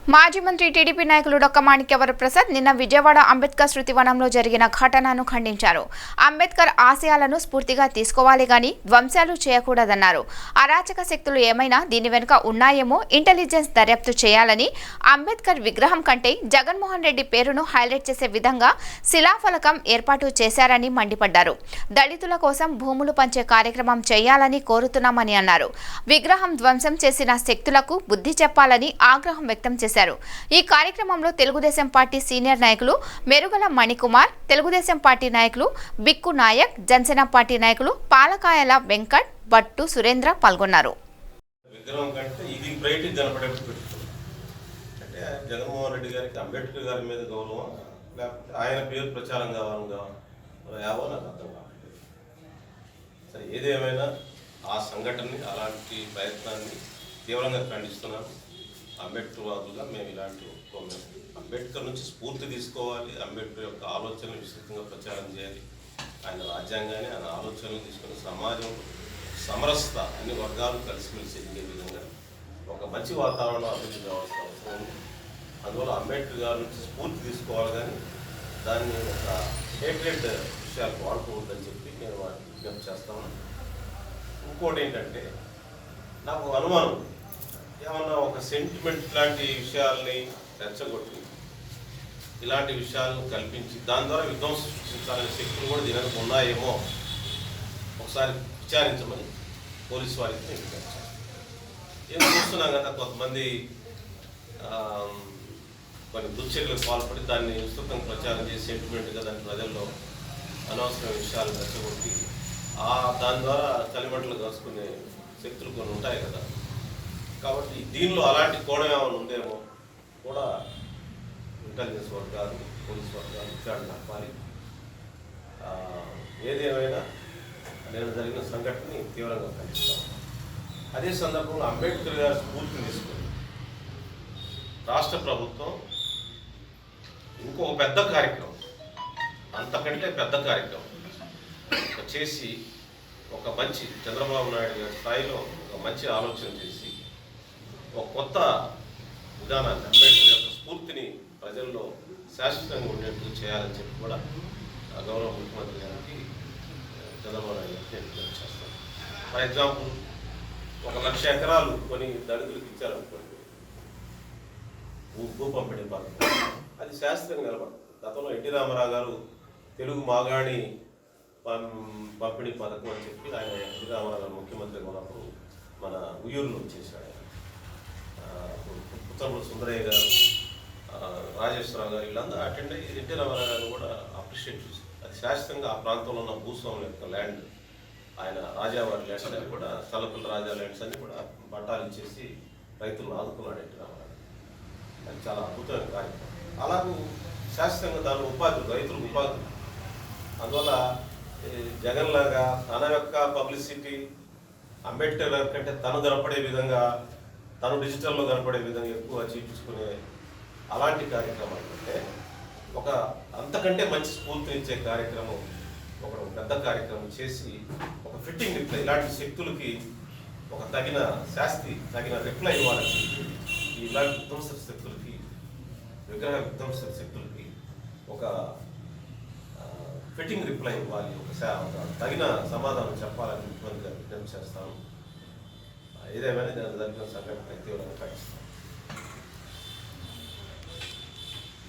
మాజీ మంత్రి టీడీపీ నాయకులు డొక్క మాణిక్య వరప్రసాద్ నిన్న విజయవాడ అంబేద్కర్ శృతివనంలో జరిగిన ఘటనను ఖండించారు. అంబేద్కర్ ఆశయాలను స్ఫూర్తిగా తీసుకోవాలి గాని ధ్వంసాలు చేయకూడదన్నారు. అరాచక శక్తులు ఏమైనా దీని వెనుక ఉన్నాయేమో ఇంటెలిజెన్స్ దర్యాప్తు చేయాలని, అంబేద్కర్ విగ్రహం కంటే జగన్మోహన్ రెడ్డి పేరును హైలైట్ చేసే విధంగా శిలాఫలకం ఏర్పాటు చేశారని మండిపడ్డారు. దళితుల కోసం భూములు పంచే కార్యక్రమం చేయాలని కోరుతున్నామని అన్నారు. విగ్రహం ధ్వంసం చేసిన శక్తులకు బుద్ధి చెప్పాలని ఆగ్రహం వ్యక్తం చేశారు. ఈ కార్యక్రమంలో తెలుగుదేశం పార్టీ సీనియర్ నాయకులు మెరుగల మణికుమార్, తెలుగుదేశం పార్టీ నాయకులు బిక్కు నాయక్, జనసేన పార్టీ నాయకులు పాలకాయల వెంకట్, బట్టు సురేంద్ర పాల్గొన్నారు. జగన్మోహన్ రెడ్డి గారికి అంబేద్కర్ గారి మీద గౌరవం, లేకపోతే ఆయన పేరు ప్రచారం కావాలో నాకు అర్థం కావట్లేదు. సరే, ఏదేమైనా ఆ సంఘటనని, అలాంటి ప్రయత్నాన్ని తీవ్రంగా ఖండిస్తున్నాను. అంబేద్కర్ వాదులుగా మేము ఇలాంటి ఒప్పుకోలేము. అంబేద్కర్ నుంచి స్ఫూర్తి తీసుకోవాలి, అంబేద్కర్ యొక్క ఆలోచనలు విస్తృతంగా ప్రచారం చేయాలి. ఆయన రాజ్యాంగాన్ని, ఆయన ఆలోచనలు తీసుకుని సమాజం సమరసత అన్ని వర్గాలు కలిసిమెలిసి ఎదిగే విధంగా ఒక మంచి వాతావరణం అభివృద్ధి కావాల్సిన అవసరం ఉంది. అందువల్ల అంబేద్కర్ గారి నుంచి స్ఫూర్తి తీసుకోవాలి, కానీ దాన్ని ఒక హేట్రెడ్ విషయాలకు వాడుకోవద్దని చెప్పి నేను వాటిని విజ్ఞప్తి చేస్తాను. ఇంకోటి ఏంటంటే, నాకు అనుమానం, ఏమన్నా ఒక సెంటిమెంట్ లాంటి విషయాల్ని రెచ్చగొట్టి ఇలాంటి విషయాలను కల్పించి దాని ద్వారా విధ్వంసం సృష్టించాలనే శక్తులు కూడా దీనికి ఉన్నాయేమో ఒకసారి విచారించమని పోలీసు వారికి నేను విచారించాను. ఏం చూస్తున్నాం కదా, కొంతమంది కొన్ని దుశ్చర్యలకు పాల్పడి దాన్ని విస్తృతంగా ప్రచారం చేసి సెంటిమెంట్గా దాని ప్రజల్లో అనవసరమైన విషయాలు రెచ్చగొట్టి దాని ద్వారా చలిమంటలు కాసుకునే శక్తులు కొన్ని ఉంటాయి కదా. కాబట్టి దీనిలో అలాంటి కోణం ఏమైనా ఉందేమో కూడా ఇంటెలిజెన్స్ వర్గాలు, పోలీసు వర్గాలు విచారణ జరపాలి. ఏదేమైనా నేను జరిగిన సంఘటనని తీవ్రంగా ఖండిస్తాను. అదే సందర్భంలో అంబేద్కర్ గారి స్ఫూర్తిని తీసుకుని రాష్ట్ర ప్రభుత్వం ఇంకొక పెద్ద కార్యక్రమం, అంతకంటే పెద్ద కార్యక్రమం చేసి ఒక మంచి చంద్రబాబు నాయుడు గారి స్థాయిలో ఒక మంచి ఆలోచన చేసి ఒక కొత్త విధానాన్ని, అంబేద్కర్ యొక్క స్ఫూర్తిని ప్రజల్లో శాశ్వతంగా ఉండేట్టు చేయాలని చెప్పి కూడా గౌరవ ముఖ్యమంత్రి గారికి చంద్రబాబు నాయుడు గారికి నేను విజ్ఞప్తి చేస్తాను. ఫర్ ఎగ్జాంపుల్, 1,00,000 ఎకరాలు కొని దళితులకు ఇచ్చారనుకోండి, భూ పంపిణీ పథకం, అది శాశ్వతంగా నిలబడుతుంది. గతంలో ఎన్టీ రామారావు గారు తెలుగు మాగాణి పంపిణీ పథకం అని చెప్పి ఆయన ఎన్టీ రామారావు గారు ముఖ్యమంత్రిగా ఉన్నప్పుడు మన ఉయ్యూరులో చేశాడు. పుత్తూరు సుందరయ్య గారు, రాజేశ్వరరావు గారు వీళ్ళందరూ అటెండ్ అయ్యి ఎన్టీ రామారావు గారు కూడా అప్రిషియేట్ చేశారు. అది శాశ్వతంగా ఆ ప్రాంతంలో ఉన్న భూస్వాముల యొక్క ల్యాండ్, ఆయన రాజావారి ల్యాండ్స్ అని కూడా, తలపల్లి రాజా ల్యాండ్స్ అన్ని కూడా పట్టాలు ఇచ్చేసి రైతులను ఆదుకున్నాడు ఎన్టీ రామారావు. అది చాలా అద్భుతమైన కార్యక్రమం. అలాగూ శాశ్వతంగా దాని ఉపాధి, రైతులకు ఉపాధి. అందువల్ల జగన్ లాగా తన యొక్క పబ్లిసిటీ అంబేద్కర్ గారి కంటే తను కనపడే విధంగా, తను డిజిటల్లో కనపడే విధంగా ఎక్కువ చూపించుకునే అలాంటి కార్యక్రమాలు అంటే, ఒక అంతకంటే మంచి స్ఫూర్తినిచ్చే కార్యక్రమం, ఒక పెద్ద కార్యక్రమం చేసి ఒక ఫిట్టింగ్ రిప్లై, ఇలాంటి శక్తులకి ఒక తగిన శాస్తి, తగిన రిప్లై ఇవ్వాలని చెప్పి ఇలాంటి విధ్వంస శక్తులకి, విగ్రహ విధ్వంస శక్తులకి ఒక ఫిట్టింగ్ రిప్లై ఇవ్వాలి, ఒక తగిన సమాధానం చెప్పాలని ముఖ్యమంత్రి గారు విజ్ఞప్తి చేస్తాను. ఏదేమైనా నేను జరిగిన సంఘటన తీవ్రంగా ఖండిస్తాను.